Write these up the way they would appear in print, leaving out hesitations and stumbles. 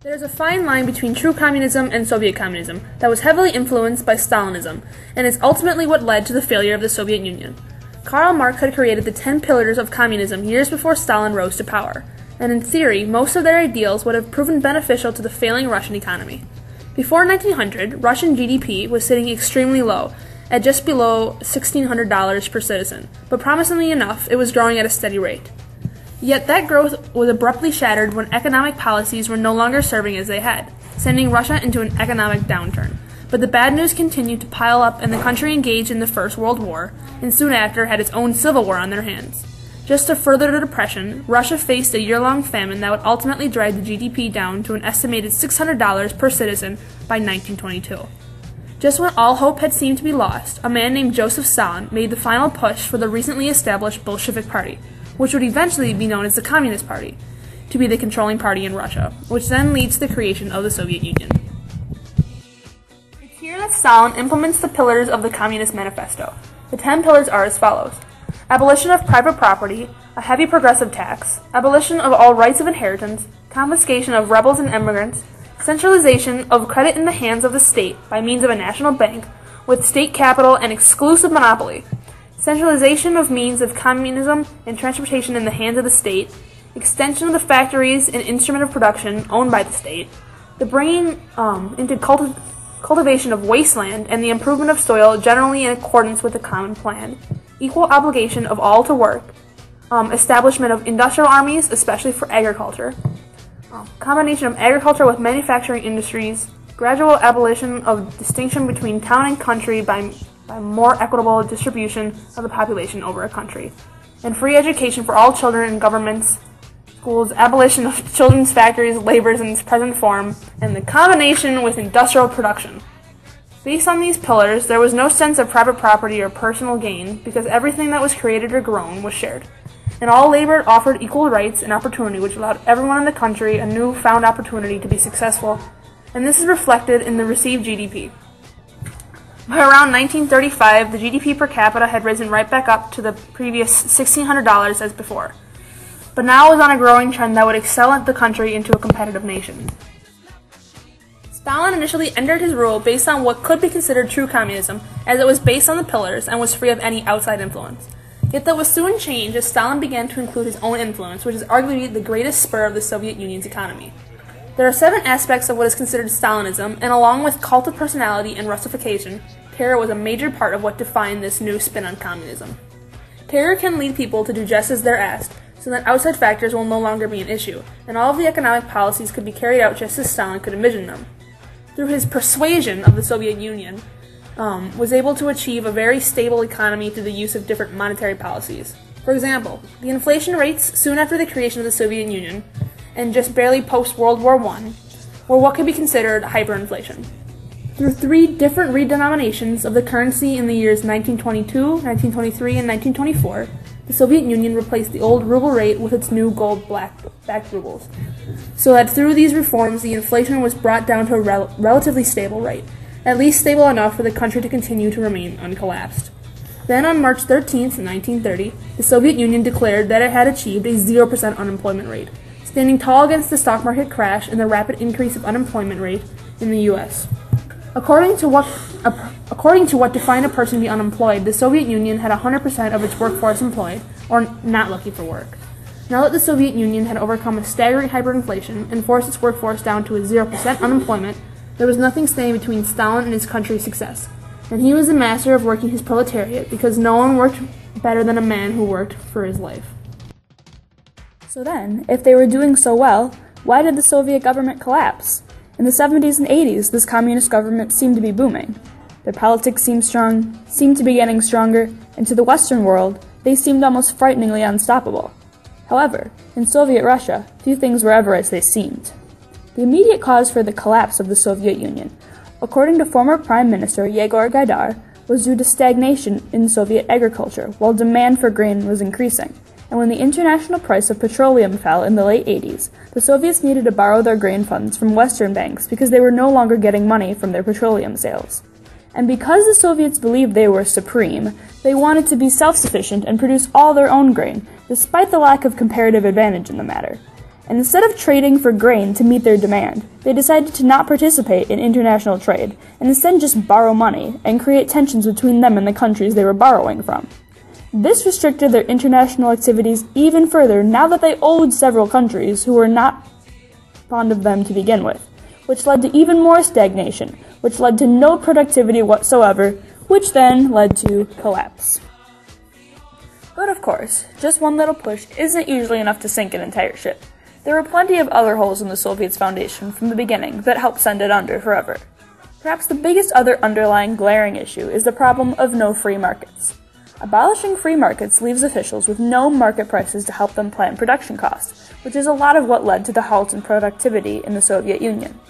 There is a fine line between true communism and Soviet communism that was heavily influenced by Stalinism, and is ultimately what led to the failure of the Soviet Union. Karl Marx had created the 10 pillars of communism years before Stalin rose to power, and in theory, most of their ideals would have proven beneficial to the failing Russian economy. Before 1900, Russian GDP was sitting extremely low, at just below $1,600 per citizen, but promisingly enough, it was growing at a steady rate. Yet that growth was abruptly shattered when economic policies were no longer serving as they had, sending Russia into an economic downturn. But the bad news continued to pile up, and the country engaged in the First World War, and soon after had its own civil war on their hands. Just to further the depression, Russia faced a year-long famine that would ultimately drag the GDP down to an estimated $600 per citizen by 1922. Just when all hope had seemed to be lost, a man named Joseph Stalin made the final push for the recently established Bolshevik Party, which would eventually be known as the Communist Party, to be the controlling party in Russia, which then leads to the creation of the Soviet Union. It's here that Stalin implements the pillars of the Communist Manifesto. The 10 pillars are as follows: abolition of private property, a heavy progressive tax, abolition of all rights of inheritance, confiscation of rebels and immigrants, centralization of credit in the hands of the state by means of a national bank with state capital and exclusive monopoly, centralization of means of communism and transportation in the hands of the state, extension of the factories and instrument of production owned by the state, the bringing into cultivation of wasteland and the improvement of soil generally in accordance with the common plan, equal obligation of all to work, establishment of industrial armies, especially for agriculture, combination of agriculture with manufacturing industries, gradual abolition of distinction between town and country by more equitable distribution of the population over a country, and free education for all children in governments, schools, abolition of children's factories, labors in its present form, and the combination with industrial production. Based on these pillars, there was no sense of private property or personal gain because everything that was created or grown was shared, and all labor offered equal rights and opportunity, which allowed everyone in the country a newfound opportunity to be successful, and this is reflected in the received GDP. By around 1935, the GDP per capita had risen right back up to the previous $1,600 as before, but now was on a growing trend that would excel the country into a competitive nation. Stalin initially entered his rule based on what could be considered true communism, as it was based on the pillars and was free of any outside influence. Yet that was soon changed as Stalin began to include his own influence, which is arguably the greatest spur of the Soviet Union's economy. There are 7 aspects of what is considered Stalinism, and along with cult of personality and Russification, terror was a major part of what defined this new spin on communism. Terror can lead people to do just as they're asked, so that outside factors will no longer be an issue, and all of the economic policies could be carried out just as Stalin could envision them. Through his persuasion of the Soviet Union, was able to achieve a very stable economy through the use of different monetary policies. For example, the inflation rates soon after the creation of the Soviet Union, and just barely post-World War I, were what could be considered hyperinflation. Through 3 different redenominations of the currency in the years 1922, 1923, and 1924, the Soviet Union replaced the old ruble rate with its new gold-backed rubles, so that through these reforms the inflation was brought down to a relatively stable rate, at least stable enough for the country to continue to remain uncollapsed. Then on March 13, 1930, the Soviet Union declared that it had achieved a 0% unemployment rate, standing tall against the stock market crash and the rapid increase of unemployment rate in the U.S. According to what defined a person to be unemployed, the Soviet Union had 100% of its workforce employed, or not looking for work. Now that the Soviet Union had overcome a staggering hyperinflation and forced its workforce down to a 0% unemployment, there was nothing standing between Stalin and his country's success, and he was the master of working his proletariat because no one worked better than a man who worked for his life. So then, if they were doing so well, why did the Soviet government collapse? In the 70s and 80s, this communist government seemed to be booming. Their politics seemed to be getting stronger, and to the Western world, they seemed almost frighteningly unstoppable. However, in Soviet Russia, few things were ever as they seemed. The immediate cause for the collapse of the Soviet Union, according to former Prime Minister Yegor Gaidar, was due to stagnation in Soviet agriculture, while demand for grain was increasing. And when the international price of petroleum fell in the late 80s, the Soviets needed to borrow their grain funds from Western banks because they were no longer getting money from their petroleum sales. And because the Soviets believed they were supreme, they wanted to be self-sufficient and produce all their own grain, despite the lack of comparative advantage in the matter. and instead of trading for grain to meet their demand, they decided to not participate in international trade, and instead just borrow money and create tensions between them and the countries they were borrowing from. This restricted their international activities even further now that they owed several countries who were not fond of them to begin with, which led to even more stagnation, which led to no productivity whatsoever, which then led to collapse. But of course, just one little push isn't usually enough to sink an entire ship. There were plenty of other holes in the Soviets' foundation from the beginning that helped send it under forever. Perhaps the biggest other underlying glaring issue is the problem of no free markets. Abolishing free markets leaves officials with no market prices to help them plan production costs, which is a lot of what led to the halt in productivity in the Soviet Union.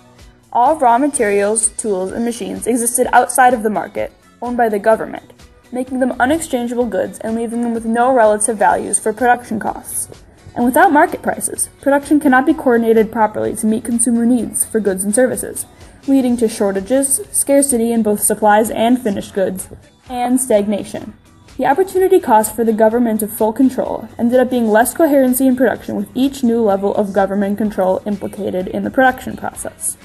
All raw materials, tools, and machines existed outside of the market, owned by the government, making them unexchangeable goods and leaving them with no relative values for production costs. And without market prices, production cannot be coordinated properly to meet consumer needs for goods and services, leading to shortages, scarcity in both supplies and finished goods, and stagnation. The opportunity cost for the government of full control ended up being less coherency in production with each new level of government control implicated in the production process.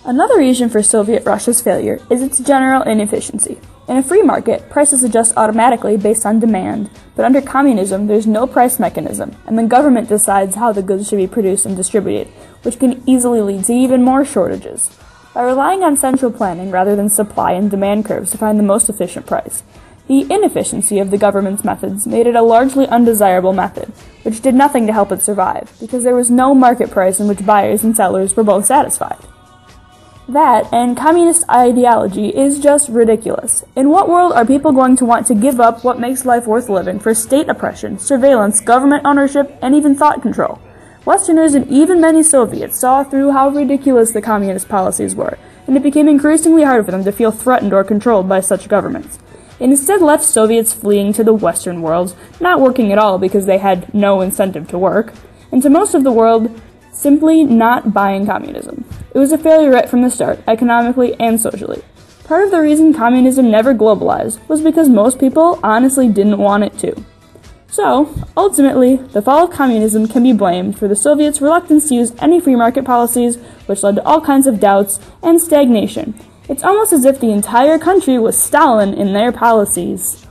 Another reason for Soviet Russia's failure is its general inefficiency. In a free market, prices adjust automatically based on demand, but under communism there's no price mechanism, and the government decides how the goods should be produced and distributed, which can easily lead to even more shortages. By relying on central planning rather than supply and demand curves to find the most efficient price, the inefficiency of the government's methods made it a largely undesirable method, which did nothing to help it survive, because there was no market price in which buyers and sellers were both satisfied. That, and communist ideology, is just ridiculous. In what world are people going to want to give up what makes life worth living for state oppression, surveillance, government ownership, and even thought control? Westerners and even many Soviets saw through how ridiculous the communist policies were, and it became increasingly hard for them to feel threatened or controlled by such governments. It instead left Soviets fleeing to the Western world, not working at all because they had no incentive to work, and to most of the world, simply not buying communism. It was a failure right from the start, economically and socially. Part of the reason communism never globalized was because most people honestly didn't want it to. So, ultimately, the fall of communism can be blamed for the Soviets' reluctance to use any free market policies, which led to all kinds of doubts and stagnation. It's almost as if the entire country was Stalin in their policies.